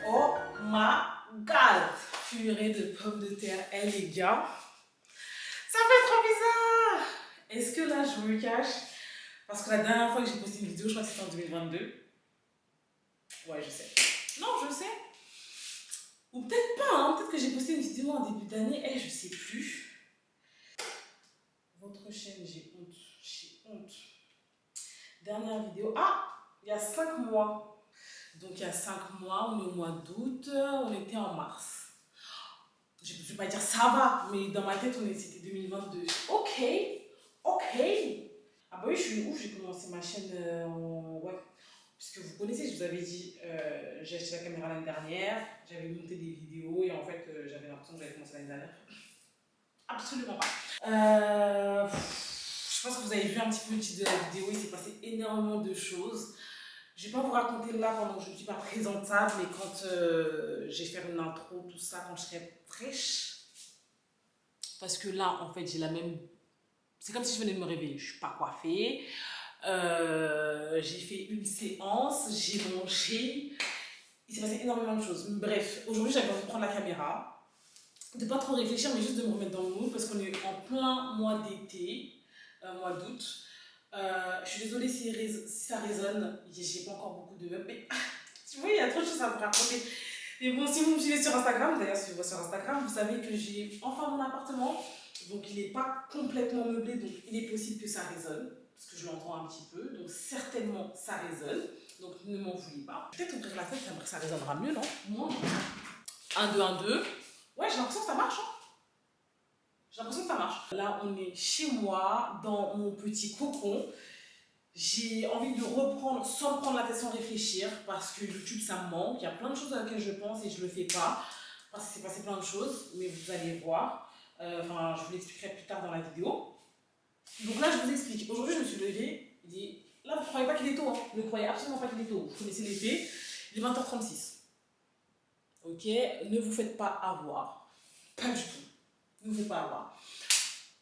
Oh my god! Purée de pommes de terre, les gars. Ça fait trop bizarre! Est-ce que là, je me cache? Parce que la dernière fois que j'ai posté une vidéo, je crois que c'était en 2022. Ouais, je sais. Non, je sais. Ou peut-être pas, hein. Peut-être que j'ai posté une vidéo en début d'année. Je sais plus. Votre chaîne, j'ai honte. J'ai honte. Dernière vidéo. Ah! Il y a 5 mois. Donc, il y a 5 mois, on est au mois d'août. On était en mars. Je ne vais pas dire ça va, mais dans ma tête, c'était 2022. Ok, ok. Ah bah oui, je suis ouf, j'ai commencé ma chaîne ouais. Puisque vous connaissez, je vous avais dit, j'ai acheté la caméra l'année dernière, j'avais monté des vidéos et en fait, j'avais l'impression que j'avais commencé l'année dernière. Absolument pas. Je pense que vous avez vu un petit peu le titre de la vidéo, il s'est passé énormément de choses. Je vais pas vous raconter là pendant que je ne suis pas présentable, mais quand j'ai fait une intro, tout ça, quand je serai fraîche. Parce que là, en fait, j'ai la même... C'est comme si je venais de me réveiller. Je ne suis pas coiffée. J'ai fait une séance, j'ai mangé. Il s'est passé énormément de choses. Bref, aujourd'hui, j'avais envie de prendre la caméra, de ne pas trop réfléchir, mais juste de me remettre dans le mood, parce qu'on est en plein mois d'été, mois d'août. Je suis désolée si ça résonne. J'ai pas encore beaucoup de... Mais tu vois, il y a trop de choses à vous raconter. Mais bon, si vous me suivez sur Instagram, d'ailleurs, si vous voyez sur Instagram, vous savez que j'ai enfin mon appartement. Donc, il n'est pas complètement meublé, donc il est possible que ça résonne, parce que je l'entends un petit peu. Donc, certainement, ça résonne. Donc, ne m'en voulez pas. Peut-être ouvrir la fenêtre, ça résonnera mieux, non? Moi. 1, 2, 1, 2. Ouais, j'ai l'impression que ça marche. Hein. J'ai l'impression que ça marche. Là, on est chez moi, dans mon petit cocon. J'ai envie de reprendre sans me prendre la tête, sans réfléchir, parce que YouTube, ça me manque. Il y a plein de choses à laquelle je pense et je ne le fais pas, parce que c'est passé plein de choses, mais vous allez voir. Enfin, je vous l'expliquerai plus tard dans la vidéo. Donc là, je vous explique. Aujourd'hui, je me suis levée. Là, vous ne croyez pas qu'il est tôt. Hein. Ne croyez absolument pas qu'il est tôt. Vous connaissez l'été. Il est 20h36. Ok? Ne vous faites pas avoir. Pas du tout. Ne vous faites pas avoir.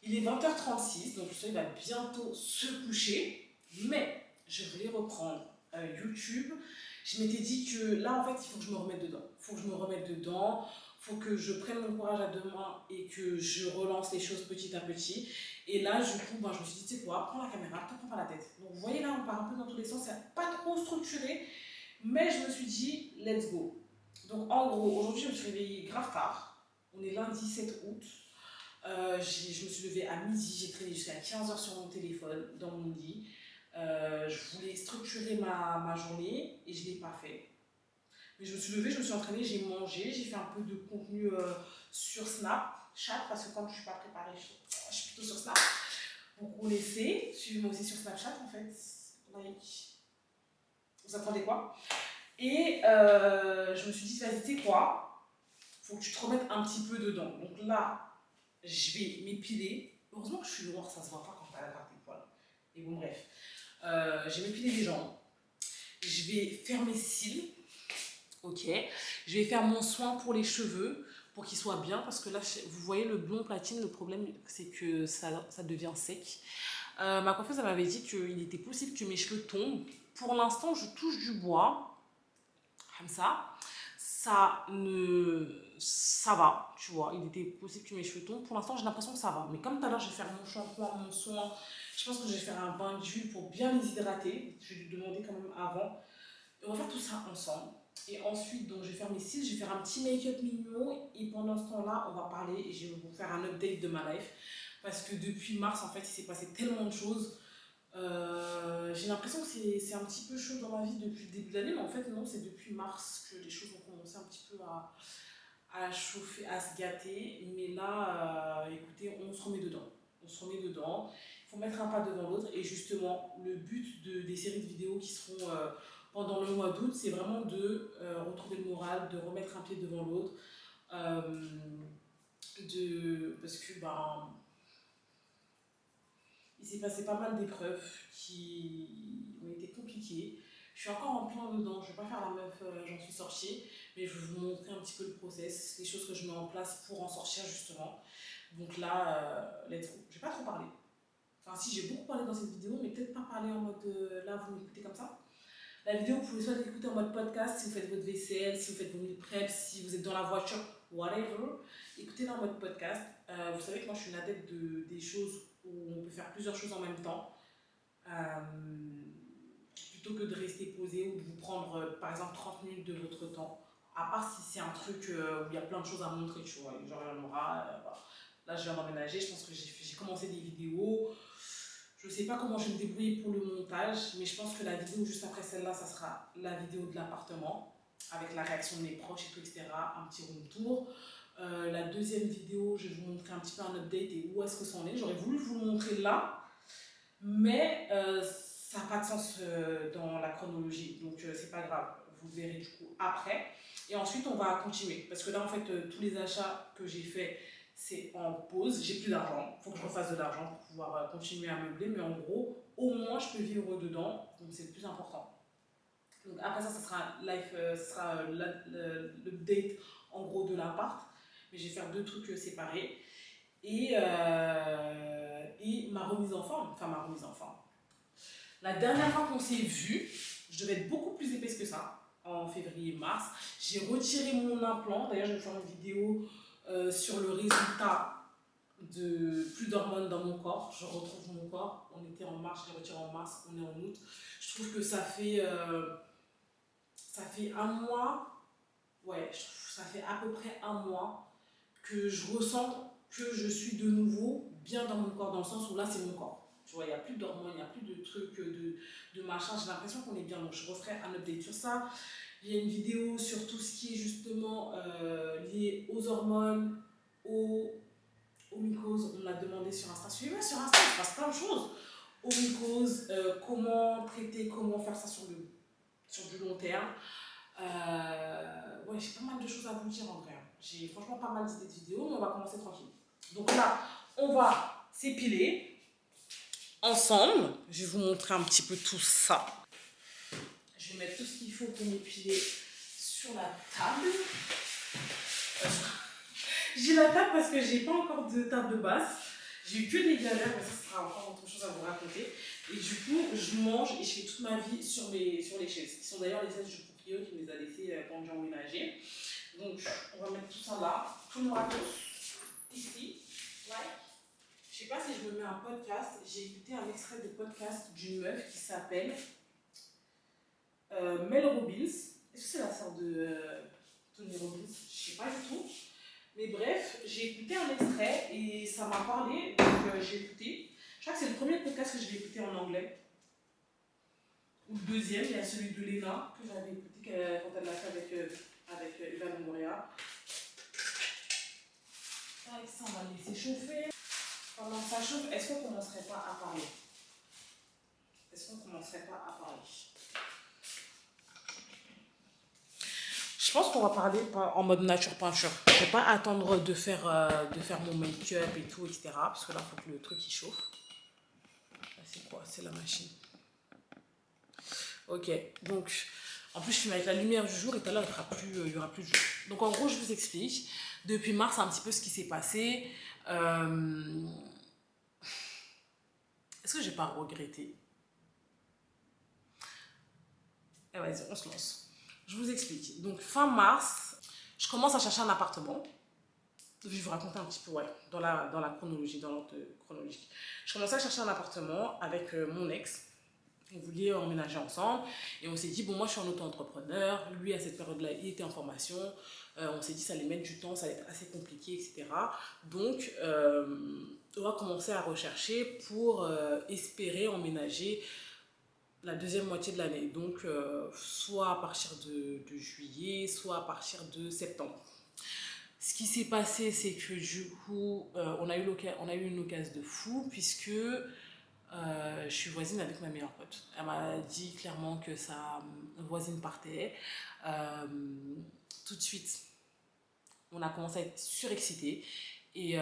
Il est 20h36, donc le soleil va bientôt se coucher. Mais je voulais reprendre YouTube. Je m'étais dit que là, en fait, il faut que je me remette dedans. Il faut que je me remette dedans. Il faut que je prenne mon courage à deux mains et que je relance les choses petit à petit. Et là, du coup, je me suis dit, tu sais quoi, prends la caméra, te prends pas la tête. Donc, vous voyez là, on part un peu dans tous les sens. C'est pas trop structuré. Mais je me suis dit, let's go. Donc, en gros, aujourd'hui, je me suis réveillée grave tard. On est lundi 7 août. Je me suis levée à midi, j'ai traîné jusqu'à 15h sur mon téléphone, dans mon lit. Je voulais structurer ma journée et je ne l'ai pas fait. Mais je me suis levée, je me suis entraînée, j'ai mangé, j'ai fait un peu de contenu sur Snapchat, parce que quand je ne suis pas préparée, je suis plutôt sur Snap. Vous connaissez, suivez-moi aussi sur Snapchat en fait. Like. Vous attendez quoi? Et je me suis dit, vas-y, tu sais quoi? Faut que tu te remettes un petit peu dedans. Donc là, je vais m'épiler. Heureusement que je suis noire, ça se voit pas quand t'as la part des poils. Et bon, bref. Je vais m'épiler les jambes. Je vais faire mes cils. Ok. Je vais faire mon soin pour les cheveux pour qu'ils soient bien. Parce que là, vous voyez le blond platine, le problème, c'est que ça devient sec. Ma coiffeuse, elle m'avait dit qu'il était possible que mes cheveux tombent. Pour l'instant, je touche du bois. Comme ça. Ça va, tu vois, il était possible que mes cheveux tombent. Pour l'instant, j'ai l'impression que ça va. Mais comme tout à l'heure, je vais faire mon shampoing, mon soin. Je pense que je vais faire un bain d'huile pour bien les hydrater. Je vais lui demander quand même avant. Et on va faire tout ça ensemble. Et ensuite, donc, je vais faire mes cils, je vais faire un petit make-up mignon. Et pendant ce temps-là, on va parler et je vais vous faire un update de ma life. Parce que depuis mars, en fait, il s'est passé tellement de choses. J'ai l'impression que c'est un petit peu chaud dans ma vie depuis le début de l'année, mais en fait non, c'est depuis mars que les choses ont commencé un petit peu à chauffer, à se gâter. Mais là, écoutez, on se remet dedans. On se remet dedans. Il faut mettre un pas devant l'autre. Et justement, le but des séries de vidéos qui seront pendant le mois d'août, c'est vraiment de retrouver le moral, de remettre un pied devant l'autre. Parce que il s'est passé pas mal d'épreuves qui ont été compliquées. Je Je suis encore en plein dedans, je vais pas faire la meuf, j'en suis sortie, mais je vais vous montrer un petit peu le process, les choses que je mets en place pour en sortir justement. Donc là, let's go. Je vais pas trop parler. Enfin si, j'ai beaucoup parlé dans cette vidéo, mais peut-être pas parler en mode là vous m'écoutez comme ça. La vidéo, vous pouvez soit l'écouter en mode podcast si vous faites votre vaisselle, si vous faites vos meal prep, si vous êtes dans la voiture, whatever. Écoutez-la en mode podcast. Vous savez que moi je suis une adepte des choses où on peut faire plusieurs choses en même temps. Euh, Plutôt que de rester posé ou de vous prendre par exemple 30 minutes de votre temps. À part si c'est un truc où il y a plein de choses à montrer, tu vois. Genre il y en aura. Voilà. Là je viens d'emménager, je pense que j'ai commencé des vidéos. Je ne sais pas comment je vais me débrouiller pour le montage, mais je pense que la vidéo juste après celle-là, ça sera la vidéo de l'appartement, avec la réaction de mes proches et tout, etc. Un petit room tour. La deuxième vidéo, je vais vous montrer un petit peu un update et où est-ce que ça en est. J'aurais voulu vous le montrer là, mais ça n'a pas de sens dans la chronologie, donc c'est pas grave. Vous verrez du coup après. Et ensuite, on va continuer, parce que là, en fait, tous les achats que j'ai faits, c'est en pause, j'ai plus d'argent, il faut que je refasse de l'argent pour pouvoir continuer à meubler, mais en gros, au moins je peux vivre dedans, donc c'est le plus important. Donc après ça, ça sera live, ça sera l'update en gros de l'appart, mais je vais faire deux trucs séparés. Et ma remise en forme, enfin ma remise en forme. La dernière fois qu'on s'est vu, je devais être beaucoup plus épaisse que ça, en février-mars. J'ai retiré mon implant, d'ailleurs je vais faire une vidéo sur le résultat de plus d'hormones dans mon corps. Je retrouve mon corps. On était en mars, je l'ai retiré en mars, on est en août. Je trouve que ça fait un mois, ouais, je trouve que ça fait à peu près un mois que je ressens que je suis de nouveau bien dans mon corps, dans le sens où là c'est mon corps. Tu vois, il n'y a plus d'hormones, il n'y a plus de trucs, de machin. J'ai l'impression qu'on est bien. Donc je referai un update sur ça. Il y a une vidéo sur tout ce qui est justement lié aux hormones, aux mycoses, on l'a demandé sur Insta. Suivez-moi sur Insta, il se passe plein de choses. Aux mycoses, comment traiter, comment faire ça sur du long terme. Ouais, j'ai pas mal de choses à vous dire en vrai. J'ai franchement pas mal d'idées de vidéos, mais on va commencer tranquille. Donc là, on va s'épiler ensemble. Je vais vous montrer un petit peu tout ça. Je vais mettre tout ce qu'il faut pour m'épiler sur la table. J'ai la table parce que j'ai pas encore de table basse. J'ai eu que des galères, mais ça sera encore autre chose à vous raconter. Et du coup, je mange et je fais toute ma vie sur les chaises, qui sont d'ailleurs les chaises du proprio qui me les a laissées quand j'ai emménagé. Donc, on va mettre tout ça là, tout le matos, ici. Like. Je sais pas si je me mets un podcast. J'ai écouté un extrait de podcast d'une meuf qui s'appelle Mel Robbins. Est-ce que c'est la sœur de Tony Robbins? Je sais pas du tout. Mais bref, j'ai écouté un extrait et ça m'a parlé, donc j'ai écouté. Je crois que c'est le premier podcast que je vais écouter en anglais. Ou le deuxième, il y a celui de Lena que j'avais écouté quand elle l'a fait avec Eva Longoria. Avec ça, on va le laisser chauffer. Pendant que ça chauffe, est-ce qu'on commencerait pas à parler? Je pense qu'on va parler en mode nature peinture. Je ne vais pas attendre de faire mon make-up et tout, etc. Parce que là, il faut que le truc il chauffe. Là, c'est quoi? C'est la machine. Ok, donc en plus je filme avec la lumière du jour et tout à l'heure il n'y aura plus de jour. Donc en gros, je vous explique. Depuis mars, un petit peu ce qui s'est passé. Est-ce que j'ai pas regretté? Eh vas-y, on se lance. Je vous explique. Donc fin mars, je commence à chercher un appartement. Je vais vous raconter un petit peu, ouais, dans la chronologie, dans l'ordre chronologique. Je commençais à chercher un appartement avec mon ex. On voulait emménager ensemble. Et on s'est dit, bon, moi je suis un auto-entrepreneur. Lui, à cette période-là, il était en formation. On s'est dit, ça allait mettre du temps, ça allait être assez compliqué, etc. Donc, on va commencer à rechercher pour espérer emménager la deuxième moitié de l'année. Donc, soit à partir de juillet, soit à partir de septembre. Ce qui s'est passé, c'est que du coup, on a eu une occasion de fou, puisque je suis voisine avec ma meilleure pote. Elle m'a dit clairement que sa voisine partait. Tout de suite, on a commencé à être surexcités. Et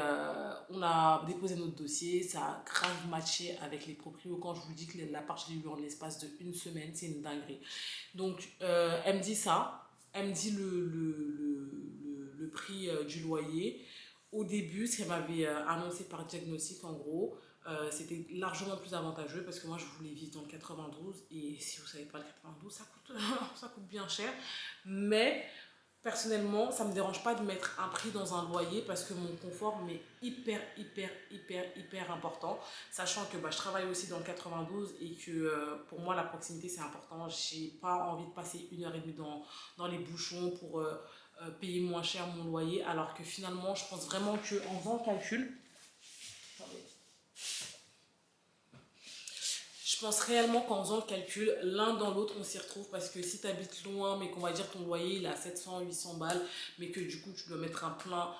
on a déposé notre dossier, ça a grave matché avec les proprios. Quand je vous dis que l'appart, je l'ai eu en l'espace de une semaine, c'est une dinguerie. Donc, elle me dit ça, elle me dit le prix du loyer. Au début, ce qu'elle m'avait annoncé par diagnostic, en gros, c'était largement plus avantageux parce que moi, je voulais vivre dans le 92 et si vous ne savez pas, le 92, ça coûte, ça coûte bien cher. Mais personnellement, ça ne me dérange pas de mettre un prix dans un loyer parce que mon confort m'est hyper important. Sachant que bah, je travaille aussi dans le 92 et que pour moi, la proximité, c'est important. J'ai pas envie de passer 1 heure et demie dans les bouchons pour payer moins cher mon loyer. Alors que finalement, je pense vraiment qu'en faisant le calcul, je pense réellement qu'en faisant le calcul, l'un dans l'autre, on s'y retrouve parce que si tu habites loin, mais qu'on va dire ton loyer il est à 700, 800 balles, mais que du coup tu dois mettre un plein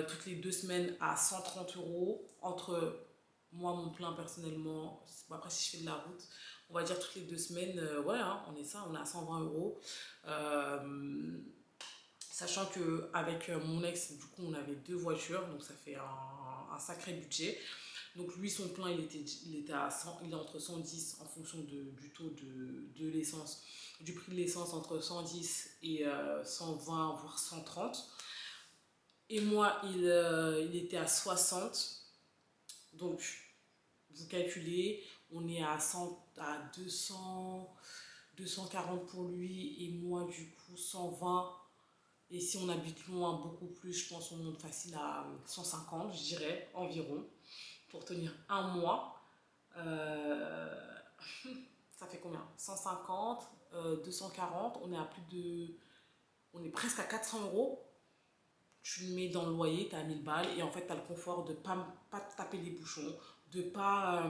toutes les 2 semaines à 130 euros, entre moi, mon plein personnellement, après si je fais de la route, on va dire toutes les 2 semaines, ouais, hein, on est ça, on est à 120 euros. Euh, Sachant qu'avec mon ex, du coup, on avait 2 voitures, donc ça fait un sacré budget. Donc lui, son plein, il était à 100, il est entre 110 en fonction du taux de l'essence, du prix de l'essence entre 110 et 120, voire 130. Et moi, il était à 60. Donc, vous calculez, on est à 100, à 200, 240 pour lui et moi, du coup, 120. Et si on habite loin, beaucoup plus, je pense qu'on monte facile à 150, je dirais, environ, pour tenir un mois. Euh, Ça fait combien? 150, 240, on est à plus de... On est presque à 400 euros. Tu le mets dans le loyer, tu as 1000 balles et en fait tu as le confort de ne pas te taper les bouchons, de pas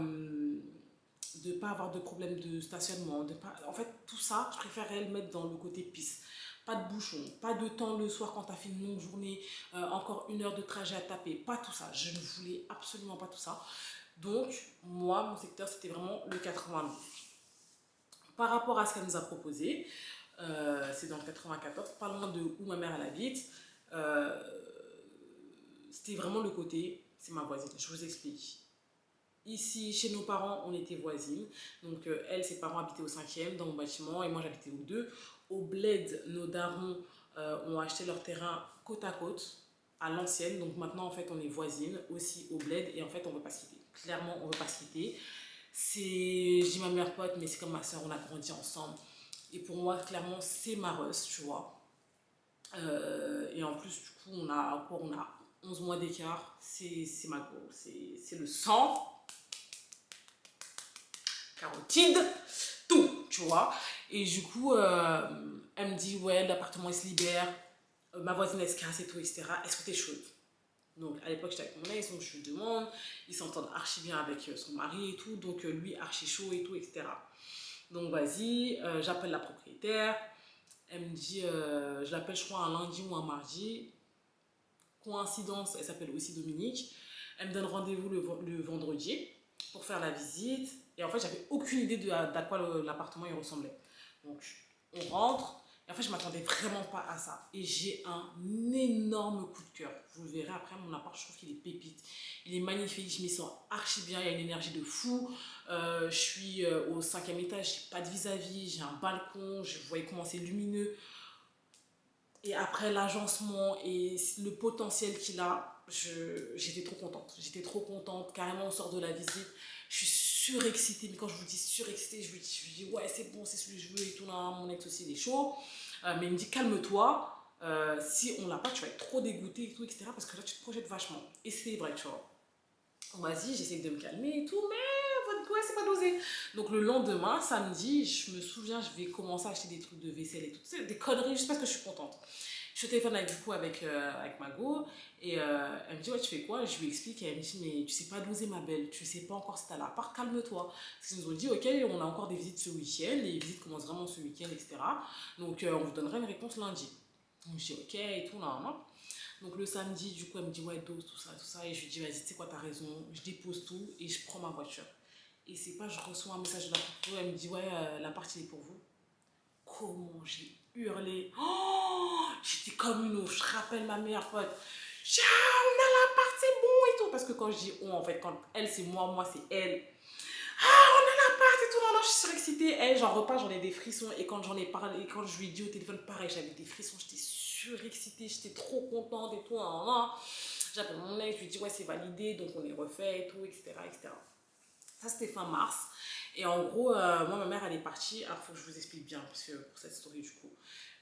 avoir de problème de stationnement. En fait, tout ça, je préférerais le mettre dans le côté pisse. Pas de bouchons, pas de temps le soir quand tu as fait une longue journée, encore 1 heure de trajet à taper, pas tout ça. Je ne voulais absolument pas tout ça. Donc, moi, mon secteur, c'était vraiment le 92. Par rapport à ce qu'elle nous a proposé, c'est dans le 94, pas loin de où ma mère elle habite. Euh, C'était vraiment le côté, c'est ma voisine. Je vous explique. Ici, chez nos parents, on était voisines. Donc, elle, ses parents habitaient au 5e dans mon bâtiment et moi, j'habitais au 2. Au bled, nos darons ont acheté leur terrain côte à côte, à l'ancienne. Donc, maintenant, en fait, on est voisines aussi au bled et en fait, on ne veut pas se quitter. Clairement, on ne veut pas se quitter. Je dis ma meilleure pote, mais c'est comme ma soeur, on a grandi ensemble. Et pour moi, clairement, c'est ma russe, tu vois. Et en plus, du coup, on a 11 mois d'écart. C'est ma go. C'est le sang, carotide, tout, tu vois. Et du coup, elle me dit, ouais, l'appartement, il se libère. Ma voisine, elle se casse et tout, etc. Est-ce que t'es chaude? Donc, à l'époque, j'étais avec mon ex, donc je lui demande. Ils s'entendent archi bien avec son mari et tout. Donc, lui, archi chaud et tout, etc. Donc, vas-y, j'appelle la propriétaire. Elle me dit, je l'appelle, je crois, un lundi ou un mardi. Coïncidence, elle s'appelle aussi Dominique. Elle me donne rendez-vous le vendredi pour faire la visite. Et en fait, j'avais aucune idée d'à quoi l'appartement il ressemblait. Donc, on rentre. Et en fait, je m'attendais vraiment pas à ça. Et j'ai un énorme coup de cœur. Vous le verrez après, mon appart, je trouve qu'il est pépite. Il est magnifique, je m'y sens archi bien, il y a une énergie de fou. Je suis au 5e étage, j'ai pas de vis-à-vis, j'ai un balcon, je voyais comment c'est lumineux. Et après l'agencement et le potentiel qu'il a, j'étais trop contente. J'étais trop contente. Carrément, on sort de la visite. Je suis surexcitée. Mais quand je vous dis surexcitée, je lui dis ouais, c'est bon, c'est celui que je veux et tout. Là, mon ex aussi, il est chaud. Mais il me dit calme-toi. Si on l'a pas, tu vas être trop dégoûté et tout, etc. Parce que là, tu te projettes vachement. Et c'est vrai, tu vois. Vas-y, j'essaie de me calmer et tout, mais votre goût, c'est pas dosé. Donc le lendemain, samedi, je me souviens, je vais commencer à acheter des trucs de vaisselle et tout. Tu sais, des conneries, juste parce que je suis contente. Je suis au téléphone avec, du coup avec ma go et elle me dit ouais tu fais quoi, je lui explique et elle me dit mais tu sais pas doser ma belle, tu sais pas encore si t'as l'appart, calme-toi. Parce qu'ils nous ont dit ok on a encore des visites ce week-end, les visites commencent vraiment ce week-end etc. Donc on vous donnera une réponse lundi. Donc je dis ok et tout non. Donc le samedi du coup elle me dit ouais dose tout ça et je lui dis vas-y tu sais quoi t'as raison, je dépose tout et je prends ma voiture. Et c'est pas je reçois un message de la proprio, elle me dit ouais l'appart il est pour vous. Comment j'ai hurlé. Oh, j'étais comme une ouf. Je rappelle ma meilleure pote. Ciao, on a l'appart, c'est bon et tout. Parce que quand je dis on, en fait, quand elle c'est moi, moi c'est elle. Ah, on a l'appart et tout, non, non, je suis surexcitée. Elle, j'en repars, j'en ai des frissons. Et quand j'en ai parlé, et quand je lui ai dit au téléphone, pareil, j'avais des frissons, j'étais surexcitée, j'étais trop contente et tout. Nan, nan. J'appelle mon ex, je lui dis, ouais, c'est validé, donc on est refait et tout, etc. etc. Ça, c'était fin mars. Et en gros, moi, ma mère, elle est partie. Alors, il faut que je vous explique bien, parce que pour cette story, du coup,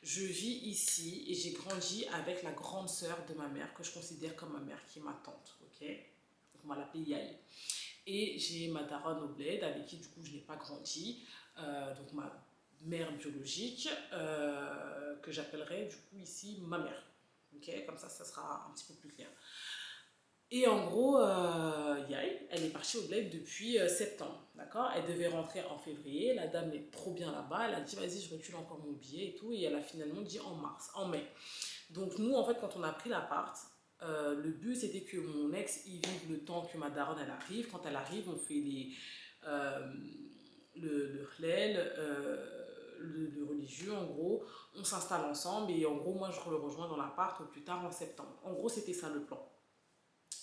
je vis ici et j'ai grandi avec la grande sœur de ma mère, que je considère comme ma mère, qui est ma tante, ok? Donc, on va l'appeler Yael. Et j'ai ma daronne au bled, avec qui, du coup, je n'ai pas grandi. Donc, ma mère biologique, que j'appellerai, du coup, ici, ma mère. Ok? Comme ça sera un petit peu plus clair. Et en gros, Yael, elle est partie au bled depuis septembre, d'accord? Elle devait rentrer en février, la dame est trop bien là-bas, elle a dit vas-y je recule encore mon billet et tout, et elle a finalement dit en mai. Donc nous, en fait, quand on a pris l'appart, le but c'était que mon ex y vive le temps que ma daronne elle arrive. Quand elle arrive, on fait euh, le hlel, le religieux en gros, on s'installe ensemble et en gros moi je le rejoins dans l'appart au plus tard en septembre. En gros c'était ça le plan.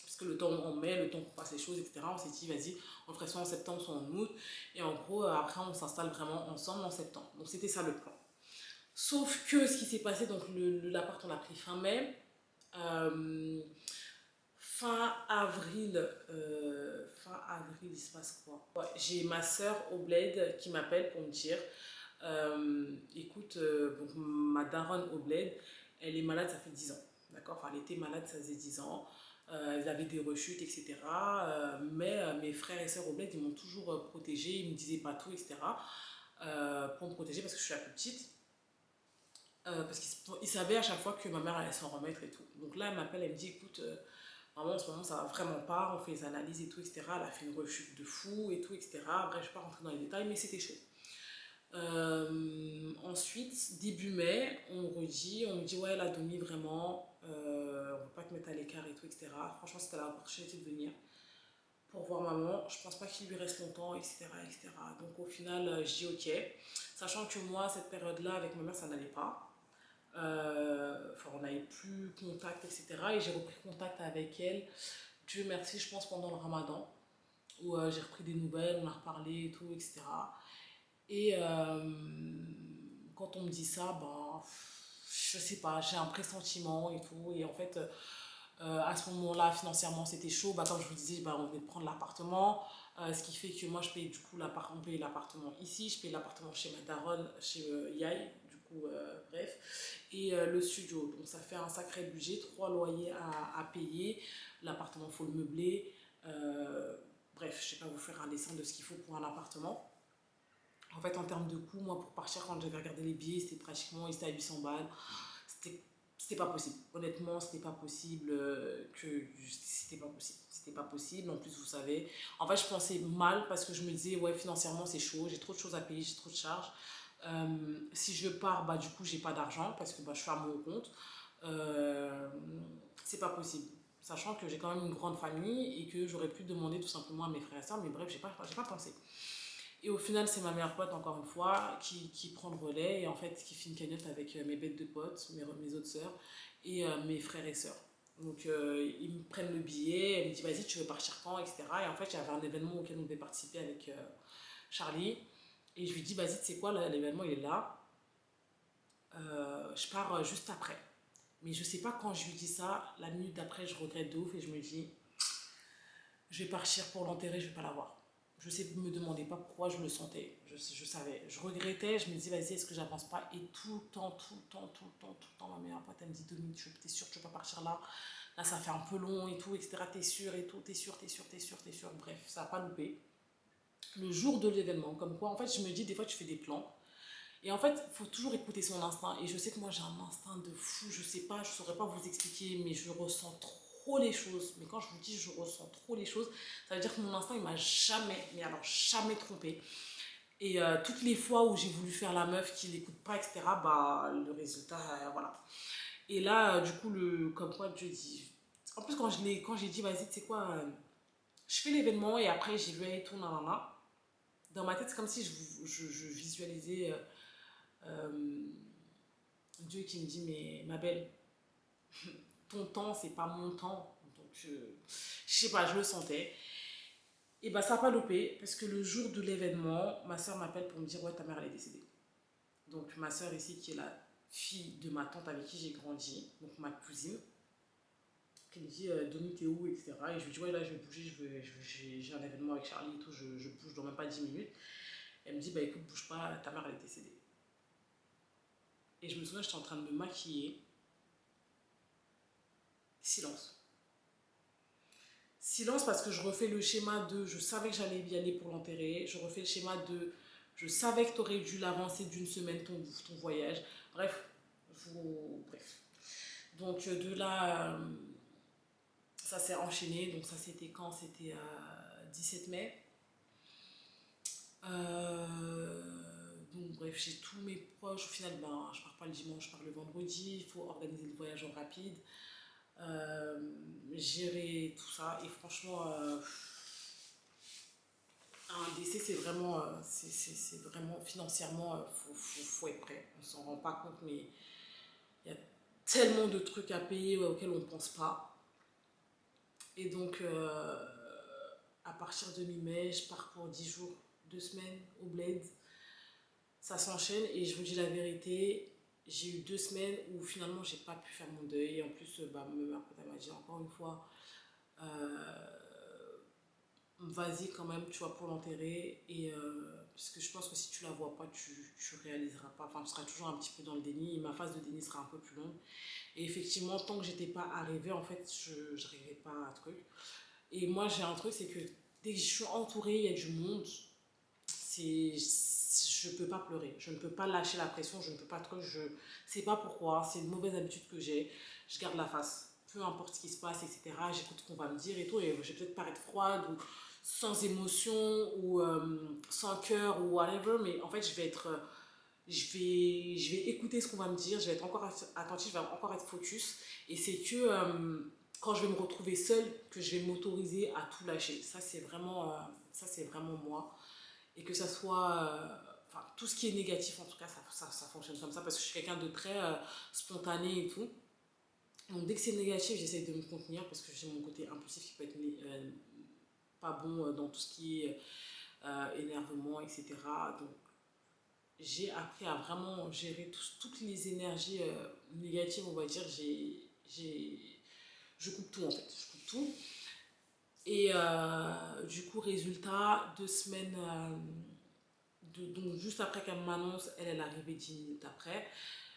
Parce que le temps on met, le temps qu'on passe les choses, etc. On s'est dit, vas-y, on ferait soit en septembre, soit en août. Et en gros, après, on s'installe vraiment ensemble en septembre. Donc, c'était ça le plan. Sauf que ce qui s'est passé, donc l'appart, on l'a pris fin mai. Euh, fin avril, il se passe quoi? Ouais, j'ai ma soeur au bled qui m'appelle pour me dire, écoute, donc ma daronne au bled, elle est malade, ça fait 10 ans. D'accord? Enfin, elle était malade, ça faisait 10 ans. Elle avait des rechutes, etc. Mais mes frères et sœurs au bled, ils m'ont toujours protégée, ils me disaient pas tout, etc. Pour me protéger parce que je suis la plus petite. Parce qu'ils savaient à chaque fois que ma mère allait s'en remettre et tout. Donc là, elle m'appelle, elle me dit, écoute, maman, en ce moment, ça va vraiment pas, on fait les analyses et tout, etc. Elle a fait une rechute de fou et tout, etc. Bref, je vais pas rentrer dans les détails, mais c'était chaud. Ensuite, début mai, on me dit ouais, la demi vraiment, on va pas te mettre à l'écart et tout, etc. Franchement, c'était l'opportunité de venir pour voir maman. Je pense pas qu'il lui reste longtemps, etc., etc. Donc au final, je dis ok, sachant que moi, cette période-là, avec ma mère, ça n'allait pas. Enfin, on n'avait plus contact, etc. Et j'ai repris contact avec elle, Dieu merci, je pense pendant le ramadan, où j'ai repris des nouvelles, on a reparlé et tout, etc. Et quand on me dit ça, ben, je sais pas, j'ai un pressentiment et tout. Et en fait, à ce moment-là, financièrement, c'était chaud. Bah, comme je vous disais, bah, on venait de prendre l'appartement. Ce qui fait que moi, je paye du coup on paye l'appartement ici. Je paye l'appartement chez ma daronne, chez Yaï, du coup, bref. Et le studio. Donc, ça fait un sacré budget. 3 loyers à payer. L'appartement, il faut le meubler. Bref, je ne vais pas vous faire un dessin de ce qu'il faut pour un appartement. En fait, en termes de coût, moi, pour partir, quand j'avais regardé les billets, c'était pratiquement, ils étaient à 800 balles. C'était, c'était pas possible. Honnêtement, c'était pas possible. C'était pas possible. C'était pas possible. En plus, vous savez, en fait, je pensais mal parce que je me disais, ouais, financièrement, c'est chaud. J'ai trop de choses à payer, j'ai trop de charges. Si je pars, bah, du coup, j'ai pas d'argent parce que bah, je suis à mon compte. Euh, c'est pas possible. Sachant que j'ai quand même une grande famille et que j'aurais pu demander tout simplement à mes frères et sœurs, mais bref, j'ai pas pensé. Et au final, c'est ma meilleure pote, encore une fois, qui prend le relais et en fait qui fait une cagnotte avec mes bêtes de potes, mes autres sœurs et mes frères et sœurs. Donc ils me prennent le billet, elle me dit vas-y, tu veux partir quand, etc. Et en fait, il y avait un événement auquel on devait participer avec Charlie. Et je lui dis vas-y, tu sais quoi, l'événement il est là. Je pars juste après. Mais je sais pas quand je lui dis ça, la minute d'après, je regrette de ouf et je me dis je vais partir pour l'enterrer, je vais pas la voir. Je sais, me demandez pas pourquoi je le sentais. Je savais. Je regrettais, je me disais, vas-y, est-ce que j'avance pas? Et tout le temps, tout le temps, tout le temps, tout le temps, ma meilleure pote, elle me dit, Dominique, t'es sûre que tu vas pas partir là? Là, ça fait un peu long et tout, etc. T'es sûre et tout, t'es sûre, t'es sûre, t'es sûre, t'es sûre. Bref, ça a pas loupé. Le jour de l'événement, comme quoi, en fait, je me dis, des fois, tu fais des plans. Et en fait, il faut toujours écouter son instinct. Et je sais que moi, j'ai un instinct de fou. Je sais pas, je saurais pas vous expliquer, mais je ressens trop les choses. Mais quand je vous dis je ressens trop les choses, ça veut dire que mon instinct, il m'a jamais, mais alors jamais trompé. Et toutes les fois où j'ai voulu faire la meuf qui l'écoute pas, etc., bah, le résultat, voilà. Et là, du coup, comme quoi, Dieu dit. En plus, quand j'ai dit, vas-y, tu sais quoi, je fais l'événement et après, j'y vais et tout, nanana. Dans ma tête, c'est comme si je visualisais. Euh, Dieu qui me dit, mais ma belle, ton temps, c'est pas mon temps. Donc, je sais pas, je le sentais. Et bah ça n'a pas loupé, parce que le jour de l'événement, ma soeur m'appelle pour me dire ouais ta mère elle est décédée. Donc ma soeur ici qui est la fille de ma tante avec qui j'ai grandi, donc ma cousine, qui me dit Domi t'es où, etc. Et je lui dis ouais là je vais bouger, j'ai un événement avec Charlie et tout, je bouge dans même pas 10 minutes. Elle me dit bah écoute bouge pas, ta mère elle est décédée. Et je me souviens j'étais en train de me maquiller, silence. Silence parce que je refais le schéma de je savais que j'allais y aller pour l'enterrer, je refais le schéma de je savais que tu aurais dû l'avancer d'une semaine ton voyage. Bref, bref. Donc de là, ça s'est enchaîné. Donc ça c'était quand? C'était 17 mai. Donc bref, j'ai tous mes proches. Au final, ben, je pars pas le dimanche, je pars le vendredi. Il faut organiser le voyage en rapide. Gérer tout ça. Et franchement, un décès, c'est vraiment, c'est vraiment financièrement, faut être prêt. On s'en rend pas compte, mais il y a tellement de trucs à payer auxquels on ne pense pas. Et donc, à partir de mi-mai, je pars pour 10 jours, 2 semaines au Bled. Ça s'enchaîne et je vous dis la vérité, j'ai eu 2 semaines où finalement j'ai pas pu faire mon deuil. Et en plus, bah, ma pote m'a dit encore une fois, vas-y quand même, tu vois, pour l'enterrer. Et parce que je pense que si tu la vois pas, tu réaliseras pas. Enfin, tu seras toujours un petit peu dans le déni. Et ma phase de déni sera un peu plus longue. Et effectivement, tant que j'étais pas arrivée, en fait, je n'arrivais pas à un truc. Et moi, j'ai un truc, c'est que dès que je suis entourée, il y a du monde. Je peux pas pleurer. Je ne peux pas lâcher la pression. Je ne peux pas trop. Je sais pas pourquoi. C'est une mauvaise habitude que j'ai. Je garde la face. Peu importe ce qui se passe, etc. J'écoute ce qu'on va me dire et tout. Et je vais peut-être paraître froide ou sans émotion ou sans cœur ou whatever. Mais en fait, je vais être. Je vais écouter ce qu'on va me dire, je vais être encore attentive, je vais encore être focus. Et c'est que quand je vais me retrouver seule, que je vais m'autoriser à tout lâcher. Ça, c'est vraiment moi. Et que ça soit, enfin, tout ce qui est négatif, en tout cas, ça fonctionne comme ça, parce que je suis quelqu'un de très spontané et tout. Donc dès que c'est négatif, j'essaye de me contenir, parce que j'ai mon côté impulsif qui peut être pas bon dans tout ce qui est énervement, etc. Donc j'ai appris à vraiment gérer toutes les énergies négatives, on va dire. Je coupe tout en fait, je coupe tout. Et du coup, résultat, 2 semaines, donc juste après qu'elle m'annonce, elle est arrivée 10 minutes après.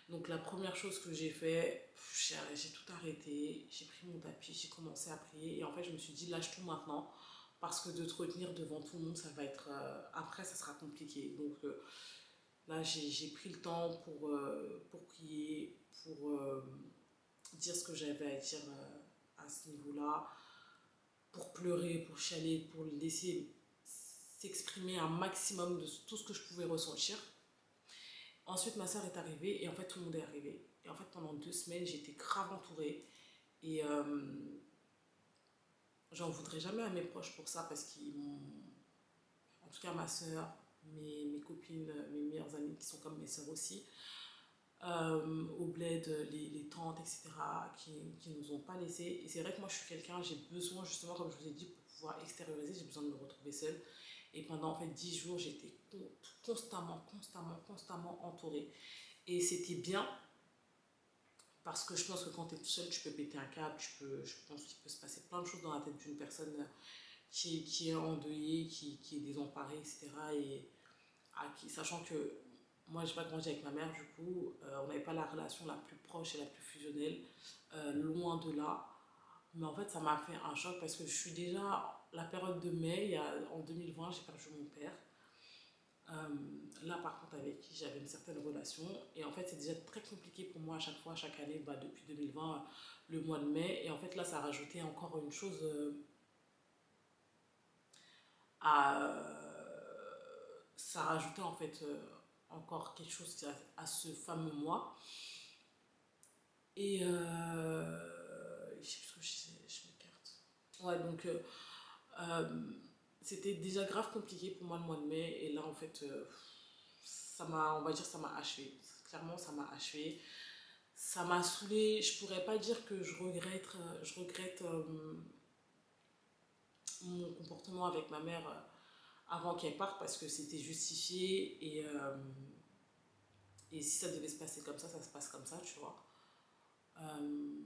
Donc la première chose que j'ai fait, j'ai tout arrêté, j'ai pris mon tapis, j'ai commencé à prier. Et en fait, je me suis dit, lâche tout maintenant, parce que de te retenir devant tout le monde, ça va être... après, ça sera compliqué. Donc là, j'ai pris le temps pour prier, pour dire ce que j'avais à dire à ce niveau-là, pour pleurer, pour chialer, pour laisser s'exprimer un maximum de tout ce que je pouvais ressentir. Ensuite, ma soeur est arrivée et en fait, tout le monde est arrivé. Et en fait, pendant 2 semaines, j'étais grave entourée. Et j'en voudrais jamais à mes proches pour ça parce qu'ils m'ont... En tout cas, ma soeur, mes copines, mes meilleures amies qui sont comme mes soeurs aussi, au bled, les tantes, etc., qui nous ont pas laissés. Et c'est vrai que moi, je suis quelqu'un, j'ai besoin, justement, comme je vous ai dit, pour pouvoir extérioriser, j'ai besoin de me retrouver seule. Et pendant en fait 10 jours, j'étais constamment entourée. Et c'était bien, parce que je pense que quand tu es tout seul, tu peux péter un câble, je pense qu'il peut se passer plein de choses dans la tête d'une personne qui est endeuillée, qui est désemparée, etc. Et sachant que moi, je n'ai pas grandi avec ma mère, du coup, on n'avait pas la relation la plus proche et la plus fusionnelle, loin de là. Mais en fait, ça m'a fait un choc parce que je suis déjà, la période de mai, en 2020, j'ai perdu mon père. Là, par contre, avec qui j'avais une certaine relation. Et en fait, c'est déjà très compliqué pour moi à chaque fois, chaque année, bah, depuis 2020, le mois de mai. Et en fait, là, ça a rajouté encore une chose ça a rajouté en fait encore quelque chose à ce fameux mois. Et je sais plus ce que je m'écarte. Ouais, donc c'était déjà grave compliqué pour moi le mois de mai. Et là, en fait, on va dire, ça m'a achevé. Clairement, ça m'a achevé. Ça m'a saoulée. Je pourrais pas dire que je regrette mon comportement avec ma mère avant qu'elle parte parce que c'était justifié et si ça devait se passer comme ça se passe comme ça, tu vois. Euh,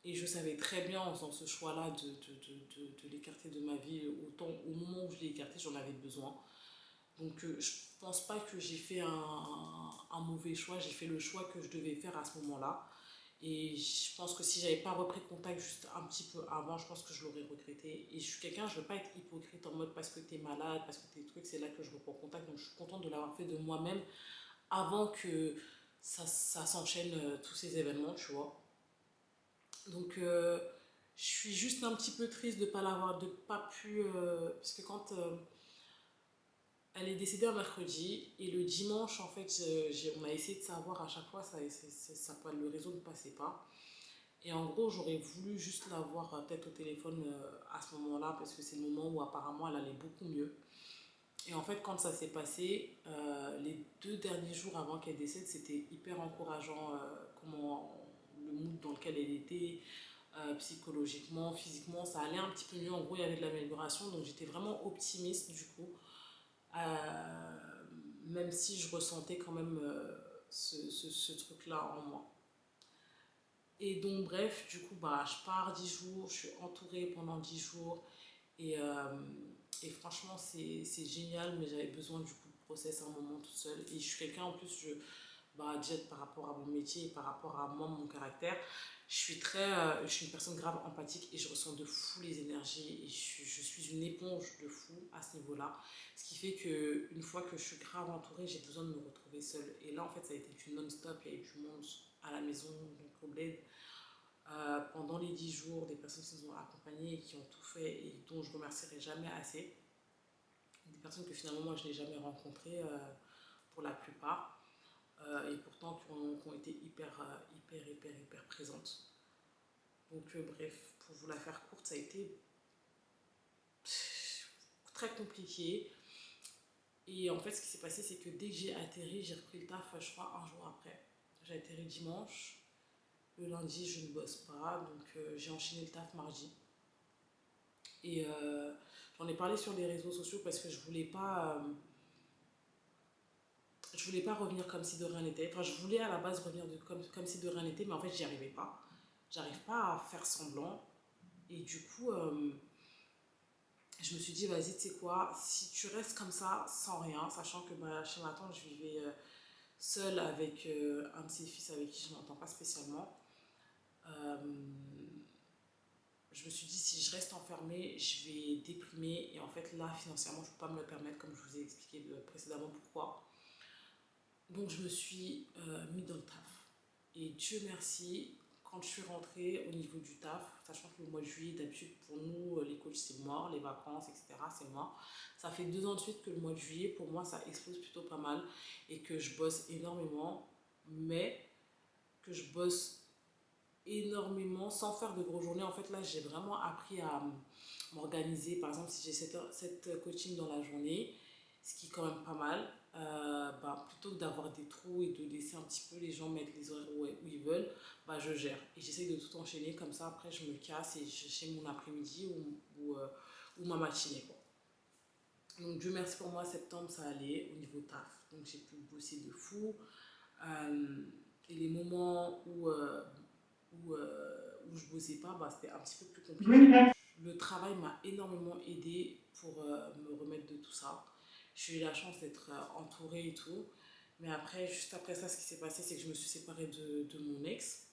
et je savais très bien en faisant ce choix-là de l'écarter de ma vie, autant au moment où je l'ai écarté, j'en avais besoin. Donc je pense pas que j'ai fait un mauvais choix, j'ai fait le choix que je devais faire à ce moment-là. Et je pense que si j'avais pas repris contact juste un petit peu avant, je pense que je l'aurais regretté. Et je suis quelqu'un, je veux pas être hypocrite en mode parce que t'es malade, parce que t'es truc, c'est là que je reprends contact. Donc je suis contente de l'avoir fait de moi-même avant que ça s'enchaîne tous ces événements, tu vois. Donc je suis juste un petit peu triste de pas l'avoir, de pas pu, parce que quand elle est décédée un mercredi et le dimanche, en fait, on a essayé de savoir à chaque fois, le réseau ne passait pas. Et en gros, j'aurais voulu juste la voir peut-être au téléphone à ce moment-là parce que c'est le moment où apparemment elle allait beaucoup mieux. Et en fait, quand ça s'est passé, les 2 derniers jours avant qu'elle décède, c'était hyper encourageant comment le mood dans lequel elle était, psychologiquement, physiquement, ça allait un petit peu mieux. En gros, il y avait de l'amélioration, donc j'étais vraiment optimiste du coup. Euh, Même si je ressentais quand même ce truc-là en moi. Et donc, bref, du coup, bah, je pars 10 jours, je suis entourée pendant 10 jours. Et, euh, et franchement, c'est génial, mais j'avais besoin du coup de process un moment toute seule. Et je suis quelqu'un, en plus, bah, déjà par rapport à mon métier et par rapport à moi, mon caractère, je suis une personne grave empathique et je ressens de fou les énergies. Et je suis une éponge de fou à ce niveau-là. Ce qui fait qu'une fois que je suis grave entourée, j'ai besoin de me retrouver seule. Et là, en fait, ça a été du non-stop. Il y a eu du monde à la maison, donc au bled pendant les 10 jours, des personnes qui nous ont accompagnés et qui ont tout fait et dont je remercierai jamais assez. Des personnes que finalement moi je n'ai jamais rencontrées pour la plupart et pourtant qui ont été hyper présentes. Donc bref, pour vous la faire courte, ça a été très compliqué. Et en fait, ce qui s'est passé, c'est que dès que j'ai atterri, j'ai repris le taf, je crois, un jour après. J'ai atterri dimanche. Le lundi, je ne bosse pas, donc j'ai enchaîné le taf mardi. Et j'en ai parlé sur les réseaux sociaux parce que je voulais pas revenir comme si de rien n'était. Enfin, je voulais à la base revenir comme si de rien n'était, mais en fait, j'y arrivais pas. J'arrive pas à faire semblant. Et du coup, je me suis dit, vas-y, tu sais quoi, si tu restes comme ça, sans rien, sachant que bah, chez ma tante, je vivais seule avec un de ses fils avec qui je m'entends pas spécialement. Euh, je me suis dit, si je reste enfermée, je vais déprimer. Et en fait, là, financièrement, je ne peux pas me le permettre, comme je vous ai expliqué précédemment pourquoi. Donc, je me suis mis dans le taf. Et Dieu merci, quand je suis rentrée au niveau du taf, sachant que le mois de juillet, d'habitude, pour nous, les coachs, c'est mort, les vacances, etc., c'est mort. Ça fait 2 ans de suite que le mois de juillet, pour moi, ça explose plutôt pas mal et que je bosse énormément, mais que je bosse énormément sans faire de grosses journées. En fait, là, j'ai vraiment appris à m'organiser. Par exemple, si j'ai 7 coachings dans la journée, ce qui est quand même pas mal, bah, plutôt que d'avoir des trous et de laisser un petit peu les gens mettre les horaires où ils veulent, bah, je gère. Et j'essaye de tout enchaîner comme ça. Après, je me casse et j'ai mon après-midi ou ma matinée, quoi. Donc, Dieu merci pour moi, septembre, ça allait au niveau taf. Donc, j'ai pu bosser de fou. Euh, et les moments où je bossais pas, bah, c'était un petit peu plus compliqué. Le travail m'a énormément aidé pour me remettre de tout ça. J'ai eu la chance d'être entourée et tout. Mais après, juste après ça, ce qui s'est passé, c'est que je me suis séparée de mon ex.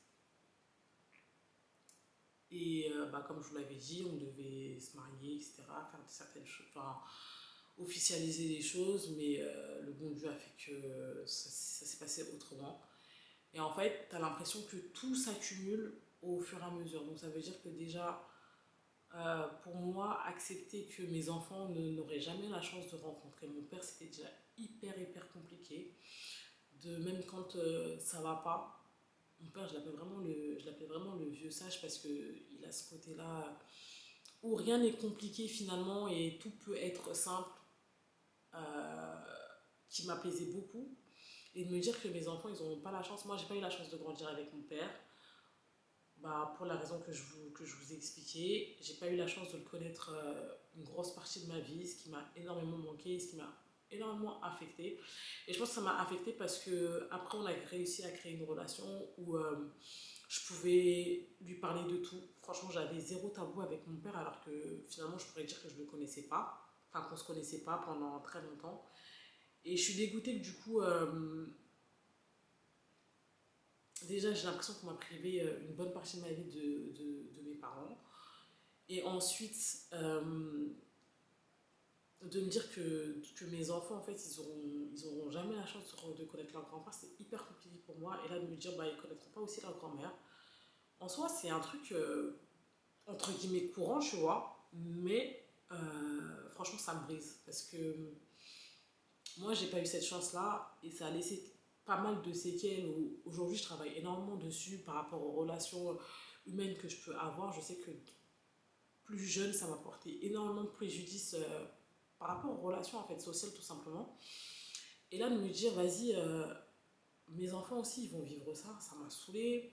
Et bah, comme je vous l'avais dit, on devait se marier, etc., faire certaines choses, enfin, officialiser les choses, mais le bon Dieu a fait que ça s'est passé autrement. Et en fait, tu as l'impression que tout s'accumule au fur et à mesure. Donc ça veut dire que déjà, pour moi, accepter que mes enfants n'auraient jamais la chance de rencontrer mon père, c'était déjà hyper compliqué. De même quand ça va pas, mon père, je l'appelais vraiment le vieux sage parce qu'il a ce côté-là où rien n'est compliqué finalement et tout peut être simple, euh, qui m'apaisait beaucoup. et de me dire que mes enfants, ils n'ont pas la chance. Moi, j'ai pas eu la chance de grandir avec mon père. Bah, pour la raison que je vous ai expliqué, j'ai pas eu la chance de le connaître une grosse partie de ma vie, ce qui m'a énormément manqué, ce qui m'a énormément affecté. Et je pense que ça m'a affecté parce que après on a réussi à créer une relation où je pouvais lui parler de tout. Franchement, j'avais zéro tabou avec mon père alors que finalement je pourrais dire que je ne le connaissais pas, enfin qu'on se connaissait pas pendant très longtemps. Et je suis dégoûtée que du coup, déjà j'ai l'impression qu'on m'a privé une bonne partie de ma vie de mes parents. Et ensuite, de me dire que mes enfants, en fait, ils auront jamais la chance de connaître leur grand-père, c'est hyper compliqué pour moi. Et là, de me dire, bah, ils connaîtront pas aussi leur grand-mère. En soi, c'est un truc, entre guillemets, courant, tu vois. Mais, franchement, ça me brise. Parce que moi, j'ai pas eu cette chance-là. Et ça a laissé pas mal de séquelles. Aujourd'hui, je travaille énormément dessus par rapport aux relations humaines que je peux avoir. Je sais que plus jeune, ça m'a porté énormément de préjudice par rapport aux relations en fait, sociales tout simplement. Et là, de me dire, vas-y, mes enfants aussi, ils vont vivre ça m'a saoulée.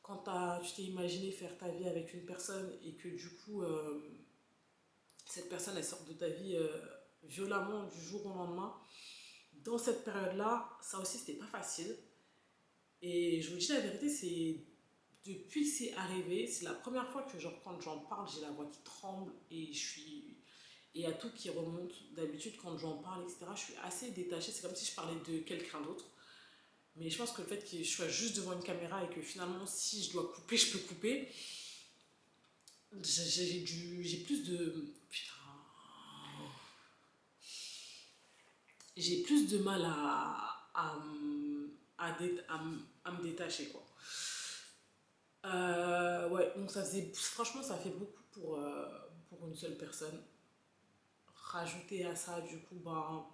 Quand tu t'es imaginé faire ta vie avec une personne et que du coup, cette personne, elle sort de ta vie violemment du jour au lendemain, dans cette période-là, ça aussi, c'était pas facile. Et je vous dis la vérité, c'est depuis que c'est arrivé, c'est la première fois que genre, quand j'en parle, j'ai la voix qui tremble et je suis et à tout qui remonte. D'habitude, quand j'en parle, etc., je suis assez détachée. C'est comme si je parlais de quelqu'un d'autre. Mais je pense que le fait que je sois juste devant une caméra et que finalement, si je dois couper, je peux couper, j'ai plus de. Putain. J'ai plus de mal à me détacher, quoi. Ouais, donc ça faisait. Franchement, ça fait beaucoup pour une seule personne. Rajouter à ça, du coup, bah,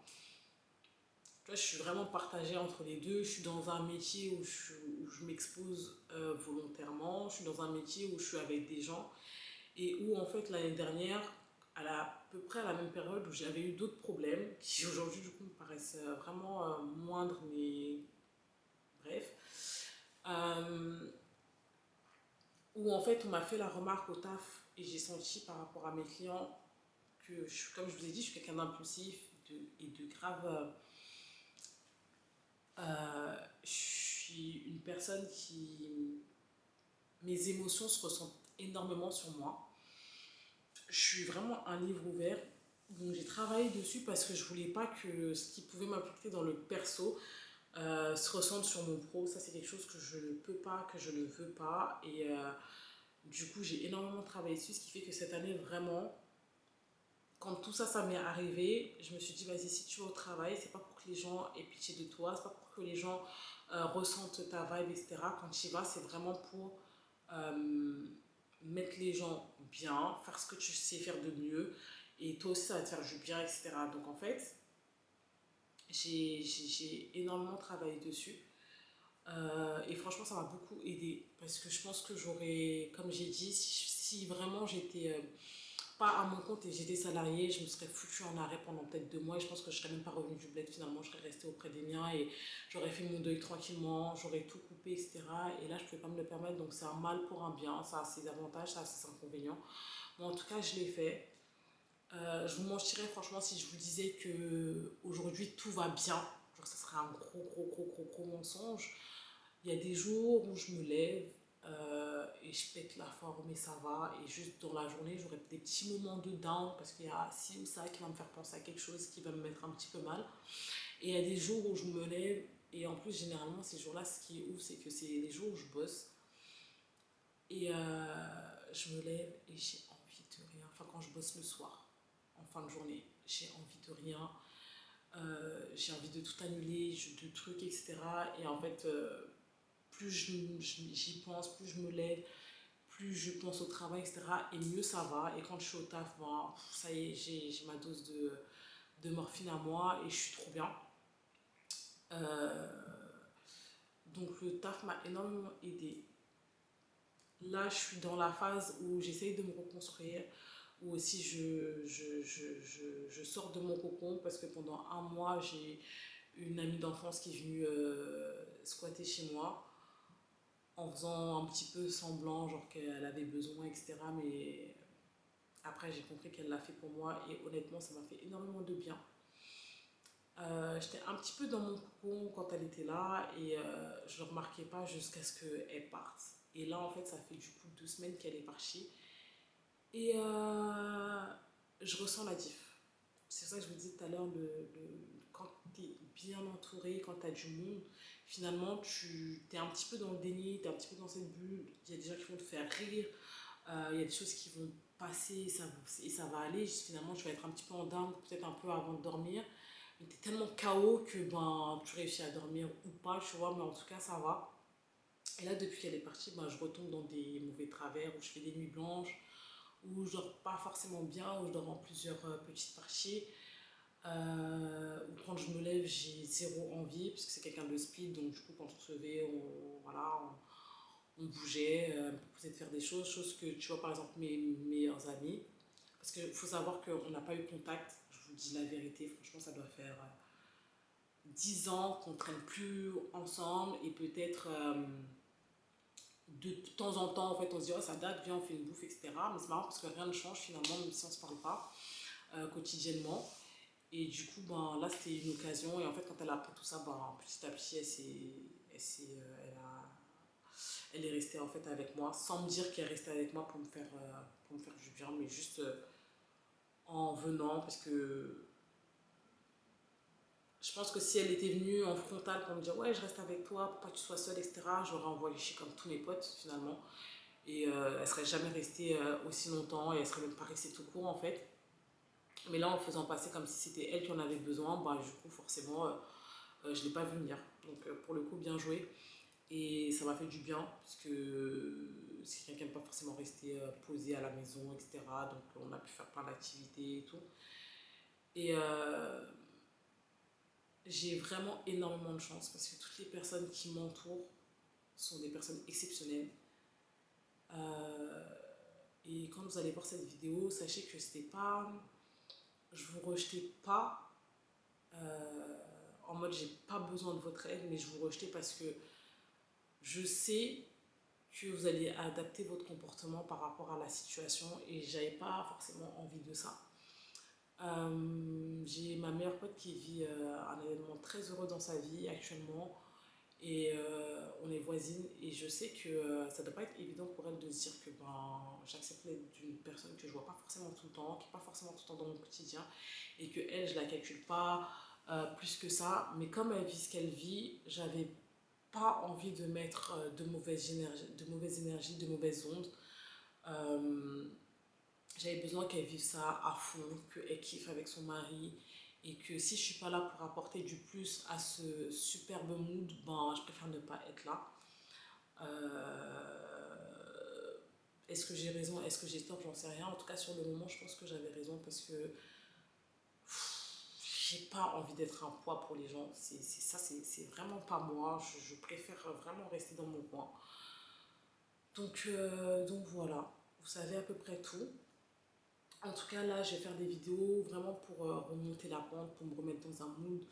tu vois, je suis vraiment partagée entre les deux. Je suis dans un métier où je m'expose volontairement. Je suis dans un métier où je suis avec des gens. Et où, en fait, l'année dernière, à peu près à la même période où j'avais eu d'autres problèmes, qui aujourd'hui, du coup, me paraissent vraiment moindres, mais bref. Euh, Où, en fait, on m'a fait la remarque au taf et j'ai senti par rapport à mes clients que, comme je vous ai dit, je suis quelqu'un d'impulsif et de grave. Je suis une personne qui. Mes émotions se ressentent énormément sur moi. Je suis vraiment un livre ouvert. Donc j'ai travaillé dessus parce que je voulais pas que ce qui pouvait m'impacter dans le perso se ressente sur mon pro. Ça c'est quelque chose que je ne peux pas, que je ne veux pas. Et du coup j'ai énormément travaillé dessus, ce qui fait que cette année vraiment, quand tout ça, ça m'est arrivé, je me suis dit, vas-y, si tu vas au travail, c'est pas pour que les gens aient pitié de toi, c'est pas pour que les gens ressentent ta vibe, etc. Quand tu y vas, c'est vraiment pour euh, mettre les gens bien, faire ce que tu sais faire de mieux, et toi aussi, ça va te faire du bien, etc. Donc, en fait, j'ai énormément travaillé dessus. Et franchement, ça m'a beaucoup aidé parce que je pense que j'aurais, comme j'ai dit, si vraiment j'étais pas à mon compte et j'étais salariée, je me serais foutue en arrêt pendant peut-être 2 mois et je pense que je serais même pas revenue du bled finalement, je serais restée auprès des miens et j'aurais fait mon deuil tranquillement, j'aurais tout coupé, etc. Et là, je pouvais pas me le permettre, donc c'est un mal pour un bien, ça a ses avantages, ça a ses inconvénients. Mais en tout cas, je l'ai fait. Je vous mentirais franchement si je vous disais que aujourd'hui tout va bien. Genre, ça serait un gros mensonge. Il y a des jours où je me lève et je pète la forme et ça va. Et juste dans la journée, j'aurai des petits moments de down parce qu'il y a ci ou ça qui va me faire penser à quelque chose qui va me mettre un petit peu mal. Et il y a des jours où je me lève et en plus, généralement, ces jours-là, ce qui est ouf, c'est que c'est les jours où je bosse. Et je me lève et j'ai envie de rien. Enfin, quand je bosse le soir, en fin de journée, j'ai envie de rien. J'ai envie de tout annuler, de trucs, etc. Et en fait, plus j'y pense, plus je me lève, plus je pense au travail, etc. Et mieux ça va. Et quand je suis au taf, ben, ça y est, j'ai ma dose de morphine à moi et je suis trop bien. Euh, donc le taf m'a énormément aidée. Là, je suis dans la phase où j'essaye de me reconstruire, où aussi je sors de mon cocon parce que pendant un mois, j'ai une amie d'enfance qui est venue squatter chez moi en faisant un petit peu semblant, genre qu'elle avait besoin, etc. Mais après, j'ai compris qu'elle l'a fait pour moi et honnêtement, ça m'a fait énormément de bien. J'étais un petit peu dans mon cocon quand elle était là et je ne le remarquais pas jusqu'à ce qu'elle parte. Et là, en fait, ça fait du coup 2 semaines qu'elle est partie. Et je ressens la diff. C'est ça que je vous disais tout à l'heure, quand tu es bien entouré, quand tu as du monde, finalement, tu es un petit peu dans le déni, tu es un petit peu dans cette bulle. Il y a des gens qui vont te faire rire, il y a des choses qui vont passer et ça va aller. Finalement, tu vas être un petit peu en dingue, peut-être un peu avant de dormir. Mais t'es tellement KO que ben, tu réussis à dormir ou pas, tu vois, mais en tout cas, ça va. Et là, depuis qu'elle est partie, ben, je retombe dans des mauvais travers où je fais des nuits blanches, où je dors pas forcément bien, où je dors en plusieurs petites parties. Où quand je me lève, j'ai zéro envie, parce que c'est quelqu'un de speed, donc du coup, quand on se levait, voilà, on bougeait, on proposait de faire des choses que tu vois, par exemple, mes meilleurs amis. Parce qu'il faut savoir qu'on n'a pas eu contact, je vous dis la vérité, franchement, ça doit faire 10 ans qu'on ne traîne plus ensemble et peut-être de temps en temps, en fait, on se dit, oh, ça date, viens, on fait une bouffe, etc. Mais c'est marrant parce que rien ne change finalement, même si on ne se parle pas quotidiennement. Et du coup, ben, là, c'était une occasion. Et en fait, quand elle a appris tout ça, ben, petit à petit, elle est restée en fait avec moi, sans me dire qu'elle restait avec moi pour me faire du bien, mais juste en venant, parce que je pense que si elle était venue en frontal pour me dire ouais, je reste avec toi, pour pas que tu sois seule, etc., j'aurais envoyé chier comme tous mes potes finalement. Et elle serait jamais restée aussi longtemps et elle serait même pas restée tout court en fait. Mais là, en faisant passer comme si c'était elle qui en avait besoin, bah, du coup, forcément, je l'ai pas vu venir. Donc, pour le coup, bien joué. Et ça m'a fait du bien, parce que c'est quelqu'un qui n'aime pas forcément rester posé à la maison, etc. Donc, on a pu faire plein d'activités et tout. Et j'ai vraiment énormément de chance, parce que toutes les personnes qui m'entourent sont des personnes exceptionnelles. Euh, et quand vous allez voir cette vidéo, sachez que c'était pas. Je vous rejetais pas en mode j'ai pas besoin de votre aide, mais je vous rejetais parce que je sais que vous allez adapter votre comportement par rapport à la situation et j'avais pas forcément envie de ça. J'ai ma meilleure pote qui vit un événement très heureux dans sa vie actuellement et on est voisines et je sais que ça doit pas être évident pour elle de se dire que ben, j'accepte l'aide d'une personne que je vois pas forcément tout le temps, qui est pas forcément tout le temps dans mon quotidien et que elle je la calcule pas plus que ça, mais comme elle vit ce qu'elle vit, j'avais pas envie de mettre de mauvaises ondes. Euh, J'avais besoin qu'elle vive ça à fond, qu'elle kiffe avec son mari et que si je suis pas là pour apporter du plus à ce superbe mood, ben je préfère ne pas être là. Euh, Est-ce que j'ai raison, est-ce que j'ai tort, j'en sais rien. En tout cas sur le moment, je pense que j'avais raison parce que j'ai pas envie d'être un poids pour les gens. C'est vraiment pas moi. Je préfère vraiment rester dans mon coin. Donc voilà, vous savez à peu près tout. En tout cas, là, je vais faire des vidéos vraiment pour remonter la pente, pour me remettre dans un mood.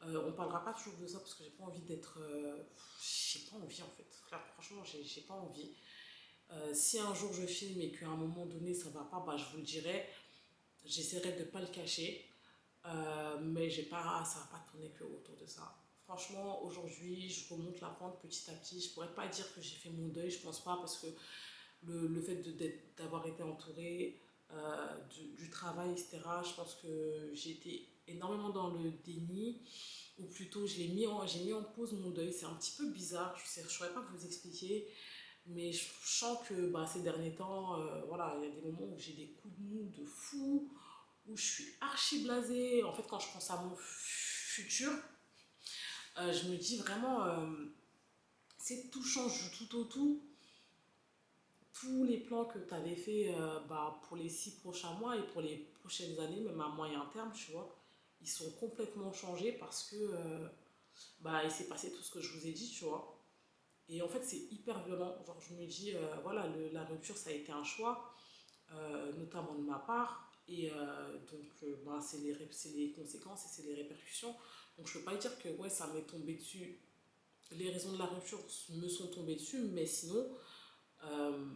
On parlera pas toujours de ça parce que j'ai pas envie d'être. J'ai pas envie en fait. Là, franchement, j'ai pas envie. Si un jour je filme et qu'à un moment donné ça va pas, bah, je vous le dirai. J'essaierai de pas le cacher. Mais j'ai pas, ça va pas tourner que autour de ça. Franchement, aujourd'hui, je remonte la pente petit à petit. Je pourrais pas dire que j'ai fait mon deuil, je pense pas, parce que le fait d'avoir été entourée du travail, etc., je pense que j'ai été énormément dans le déni, ou plutôt j'ai mis en pause mon deuil. C'est un petit peu bizarre, je saurais pas vous expliquer, mais je sens que bah, ces derniers temps, voilà, il y a des moments où j'ai des coups de mou de fou, où je suis archi blasée. En fait, quand je pense à mon futur, je me dis vraiment, c'est tout change du tout au tout. Tous les plans que tu avais fait bah, pour les 6 prochains mois et pour les prochaines années, même à moyen terme, tu vois, ils sont complètement changés parce que bah, il s'est passé tout ce que je vous ai dit, tu vois. Et en fait, c'est hyper violent. Genre, je me dis, voilà, la rupture, ça a été un choix, notamment de ma part. Et donc, bah, c'est les conséquences et c'est les répercussions. Donc je peux pas dire que ouais, ça m'est tombé dessus. Les raisons de la rupture me sont tombées dessus, mais sinon, euh,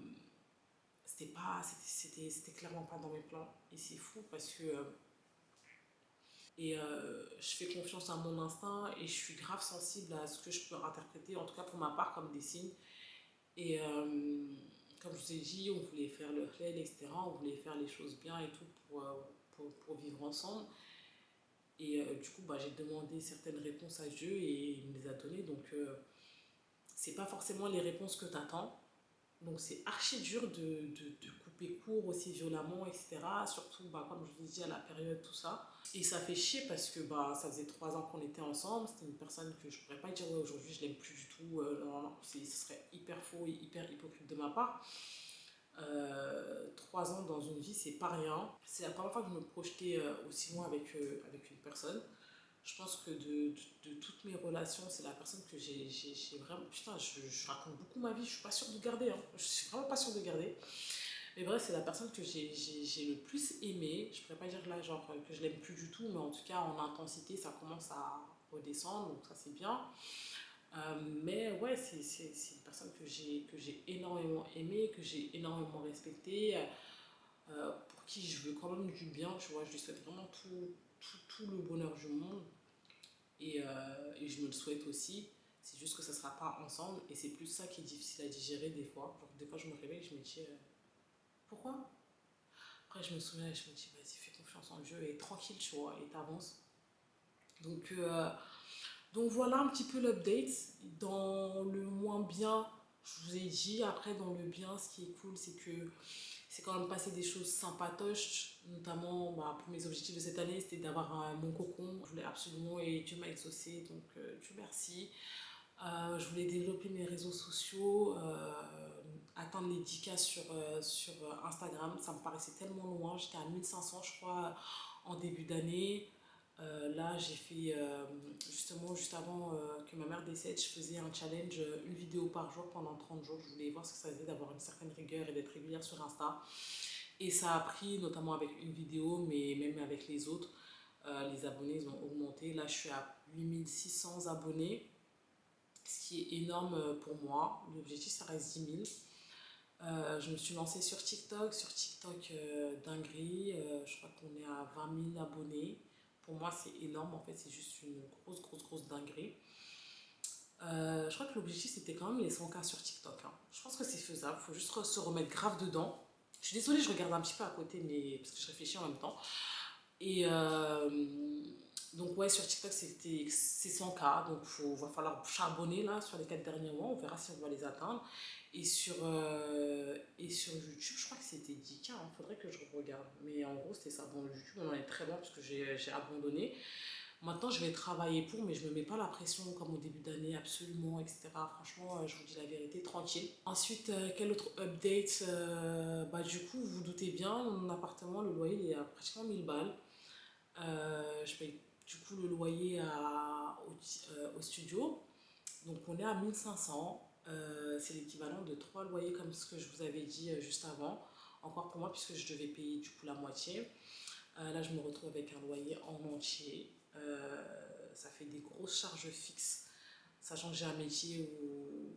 c'était clairement pas dans mes plans. Et c'est fou parce que je fais confiance à mon instinct et je suis grave sensible à ce que je peux interpréter, en tout cas pour ma part, comme des signes. Et comme je vous ai dit, on voulait faire le halal, etc. On voulait faire les choses bien et tout pour vivre ensemble. Et du coup, bah, j'ai demandé certaines réponses à Dieu et il me les a données. Donc, c'est pas forcément les réponses que tu attends. Donc, c'est archi dur de couper court aussi violemment, etc. Surtout, bah, comme je vous ai dit, à la période, tout ça. Et ça fait chier parce que bah, ça faisait 3 ans qu'on était ensemble. C'était une personne que je pourrais pas dire, ouais, aujourd'hui, je l'aime plus du tout. Non, non, ce serait hyper faux et hyper hypocrite de ma part. 3 ans dans une vie, c'est pas rien. C'est la première fois que je me projetais aussi loin avec une personne. Je pense que de toutes mes relations, c'est la personne que j'ai vraiment. Putain, je raconte beaucoup ma vie, je suis pas sûre de garder. Hein. Je suis vraiment pas sûre de garder. Mais bref, c'est la personne que j'ai le plus aimée. Je pourrais pas dire là, genre, que je l'aime plus du tout, mais en tout cas, en intensité, ça commence à redescendre, donc ça c'est bien. Mais ouais, c'est une personne que j'ai énormément aimée, que j'ai énormément respectée, pour qui je veux quand même du bien, tu vois. Je lui souhaite vraiment tout le bonheur du monde et je me le souhaite aussi. C'est juste que ça sera pas ensemble et c'est plus ça qui est difficile à digérer des fois. Genre, des fois, je me réveille et je me dis pourquoi. Après, je me souviens et je me dis vas-y, fais confiance en Dieu et tranquille, tu vois, et t'avances. Donc, donc voilà un petit peu l'update. Dans le moins bien, je vous ai dit. Après, dans le bien, ce qui est cool, c'est que c'est quand même passé des choses sympatoches. Notamment, bah, pour mes objectifs de cette année, c'était d'avoir mon cocon. Je voulais absolument et Dieu m'a exaucé, donc Dieu merci. Je voulais développer mes réseaux sociaux, atteindre les 10K sur Instagram. Ça me paraissait tellement loin. J'étais à 1500, je crois, en début d'année. Là, j'ai fait, justement, juste avant que ma mère décède, je faisais un challenge, une vidéo par jour pendant 30 jours. Je voulais voir ce que ça faisait d'avoir une certaine rigueur et d'être régulière sur Insta. Et ça a pris, notamment avec une vidéo, mais même avec les autres. Les abonnés, ils ont augmenté. Là, je suis à 8600 abonnés, ce qui est énorme pour moi. L'objectif, ça reste 10 000. Je me suis lancée sur TikTok. Sur TikTok, dinguerie. Je crois qu'on est à 20 000 abonnés. Pour moi, c'est énorme. En fait, c'est juste une grosse dinguerie. Je crois que l'objectif, c'était quand même les 100K sur TikTok. Hein. Je pense que c'est faisable. Il faut juste se remettre grave dedans. Je suis désolée, je regarde un petit peu à côté, mais parce que je réfléchis en même temps. Et donc, ouais, sur TikTok, c'est 100K. Donc, va falloir charbonner là sur les 4 derniers mois. On verra si on va les atteindre. Et sur YouTube, je crois que c'était 10K. Il faudrait que je regarde. Mais en gros, c'était ça. Bon, YouTube, on en est très loin parce que j'ai abandonné. Maintenant, je vais travailler pour, mais je ne me mets pas la pression comme au début d'année, absolument, etc. Franchement, je vous dis la vérité, tranquille. Ensuite, quel autre update bah, du coup, vous vous doutez bien, mon appartement, le loyer, il est à pratiquement 1000 balles. Je paye du coup le loyer au studio. Donc, on est à 1500. C'est l'équivalent de 3 loyers comme ce que je vous avais dit juste avant. Encore pour moi, puisque je devais payer du coup la moitié. Là, je me retrouve avec un loyer en entier. Ça fait des grosses charges fixes, sachant que j'ai un métier où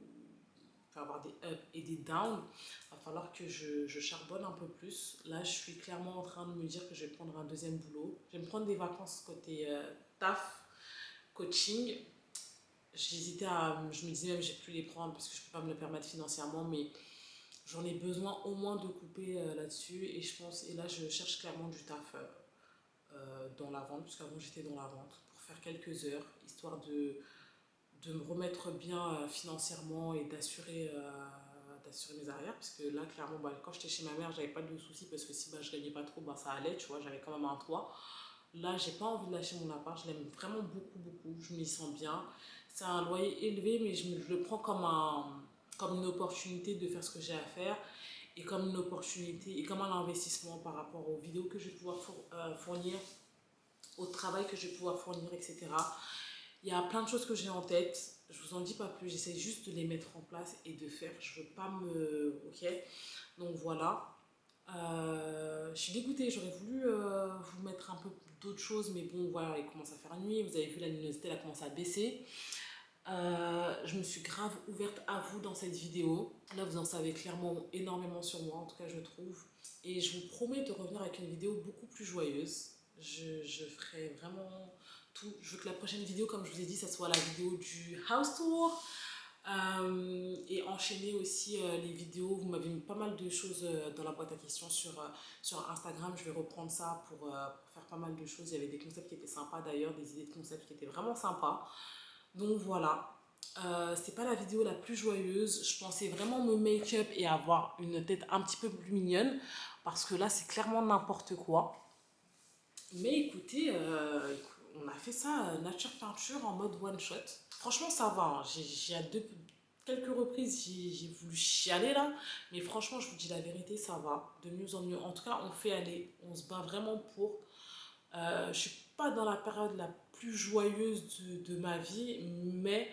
il peut y avoir des ups et des downs. Il va falloir que je charbonne un peu plus. Là, je suis clairement en train de me dire que je vais prendre un deuxième boulot. Je vais me prendre des vacances côté taf, coaching. Je me disais même, j'ai pu les prendre parce que je ne peux pas me le permettre financièrement, mais j'en ai besoin au moins de couper là-dessus. Et là, je cherche clairement du taf. Dans la vente, puisqu'avant j'étais dans la vente, pour faire quelques heures, histoire de me remettre bien financièrement et d'assurer mes arrières, parce que là, clairement, bah, quand j'étais chez ma mère, j'avais pas de soucis, parce que si bah, je gagnais pas trop, bah, ça allait, tu vois, j'avais quand même un toit. Là, j'ai pas envie de lâcher mon appart, je l'aime vraiment beaucoup, je m'y sens bien. C'est un loyer élevé, mais je le prends comme une opportunité de faire ce que j'ai à faire et comme une opportunité et comme un investissement par rapport aux vidéos que je vais pouvoir fournir, au travail que je vais pouvoir fournir, etc. Il y a plein de choses que j'ai en tête, je vous en dis pas plus, j'essaie juste de les mettre en place et de faire, je veux pas me... Ok. Donc voilà. Je suis dégoûtée, j'aurais voulu vous mettre un peu d'autres choses, mais bon, voilà, il commence à faire nuit. Vous avez vu, la luminosité, elle a commencé à baisser. Je me suis grave ouverte à vous dans cette vidéo. Là, vous en savez clairement énormément sur moi, en tout cas, je trouve. Et je vous promets de revenir avec une vidéo beaucoup plus joyeuse. Je ferai vraiment tout. Je veux que la prochaine vidéo, comme je vous ai dit, ça soit la vidéo du house tour. Et enchaîner aussi les vidéos. Vous m'avez mis pas mal de choses dans la boîte à questions sur Instagram. Je vais reprendre ça pour faire pas mal de choses. Il y avait des concepts qui étaient sympas d'ailleurs, des idées de concepts qui étaient vraiment sympas. Donc voilà, c'est pas la vidéo la plus joyeuse. Je pensais vraiment me make-up et avoir une tête un petit peu plus mignonne. Parce que là, c'est clairement n'importe quoi. Mais écoutez, on a fait ça nature peinture en mode one shot. Franchement, ça va. Hein. J'ai à quelques reprises, j'ai voulu chialer là. Mais franchement, je vous dis la vérité, ça va. De mieux en mieux. En tout cas, on fait aller. On se bat vraiment pour. Je suis pas dans la période la plus joyeuse de ma vie, mais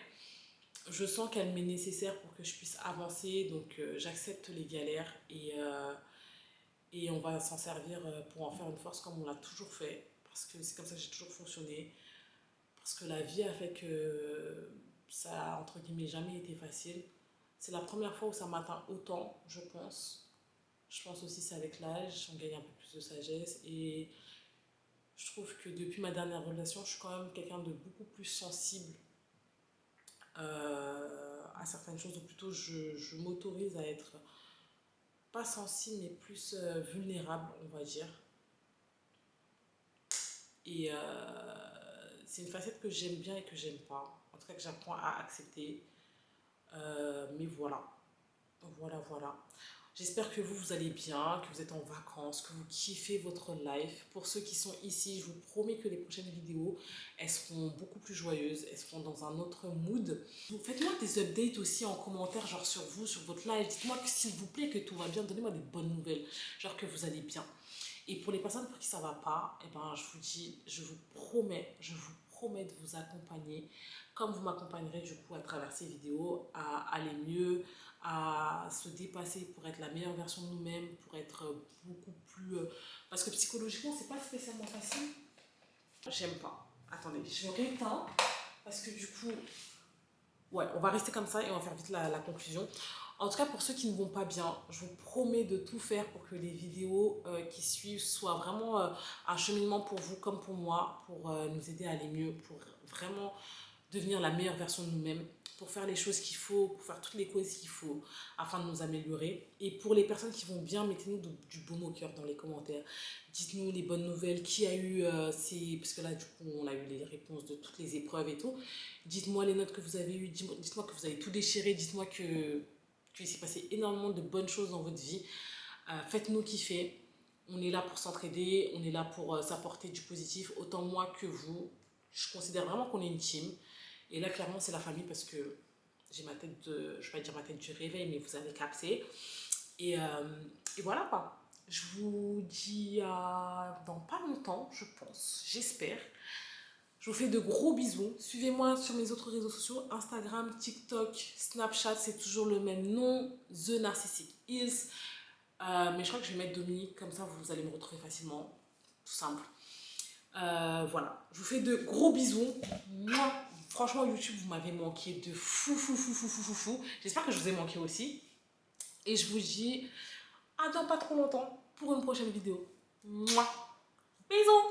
je sens qu'elle m'est nécessaire pour que je puisse avancer. Donc, j'accepte les galères et on va s'en servir pour en faire une force comme on l'a toujours fait. Parce que c'est comme ça que j'ai toujours fonctionné. Parce que la vie a fait que ça a, entre guillemets, jamais été facile. C'est la première fois où ça m'atteint autant, je pense. Je pense aussi c'est avec l'âge, on gagne un peu plus de sagesse. Et je trouve que depuis ma dernière relation, je suis quand même quelqu'un de beaucoup plus sensible à certaines choses. Ou plutôt, je m'autorise à être pas sensible, mais plus vulnérable, on va dire. Et c'est une facette que j'aime bien et que j'aime pas. En tout cas, que j'apprends à accepter. Mais voilà. Voilà, voilà. J'espère que vous allez bien, que vous êtes en vacances, que vous kiffez votre life. Pour ceux qui sont ici, je vous promets que les prochaines vidéos, elles seront beaucoup plus joyeuses, elles seront dans un autre mood. Faites-moi des updates aussi en commentaire, genre sur vous, sur votre live. Dites-moi que s'il vous plaît que tout va bien, donnez-moi des bonnes nouvelles, genre que vous allez bien. Et pour les personnes pour qui ça va pas, eh ben, je vous dis, je vous promets de vous accompagner, comme vous m'accompagnerez du coup à travers ces vidéos, à aller mieux, à se dépasser pour être la meilleure version de nous-mêmes, pour être beaucoup plus... parce que psychologiquement, c'est pas spécialement facile. J'aime pas. Attendez, je rééteins, parce que du coup, ouais, on va rester comme ça et on va faire vite la conclusion. En tout cas, pour ceux qui ne vont pas bien, je vous promets de tout faire pour que les vidéos qui suivent soient vraiment un cheminement pour vous comme pour moi, pour nous aider à aller mieux, pour vraiment devenir la meilleure version de nous-mêmes, pour faire les choses qu'il faut, pour faire toutes les causes qu'il faut afin de nous améliorer. Et pour les personnes qui vont bien, mettez-nous du baume au cœur dans les commentaires. Dites-nous les bonnes nouvelles, qui a eu parce que là, du coup, on a eu les réponses de toutes les épreuves et tout. Dites-moi les notes que vous avez eues, dites-moi que vous avez tout déchiré, dites-moi qu'il s'est passé énormément de bonnes choses dans votre vie. Faites-nous kiffer. On est là pour s'entraider, on est là pour s'apporter du positif, autant moi que vous. Je considère vraiment qu'on est une team. Et là, clairement, c'est la famille parce que j'ai ma tête de... Je ne vais pas dire ma tête du réveil, mais vous avez capté. Et voilà quoi. Je vous dis à dans pas longtemps, je pense, j'espère. Je vous fais de gros bisous. Suivez-moi sur mes autres réseaux sociaux, Instagram, TikTok, Snapchat, c'est toujours le même nom, The Narcissic Hills. Mais je crois que je vais mettre Dominique, comme ça vous allez me retrouver facilement. Tout simple. Voilà, je vous fais de gros bisous. Moi, franchement, YouTube, vous m'avez manqué de fou, fou, fou, fou, fou, fou, fou. J'espère que je vous ai manqué aussi. Et je vous dis à dans pas trop longtemps pour une prochaine vidéo. Mouah. Bisous.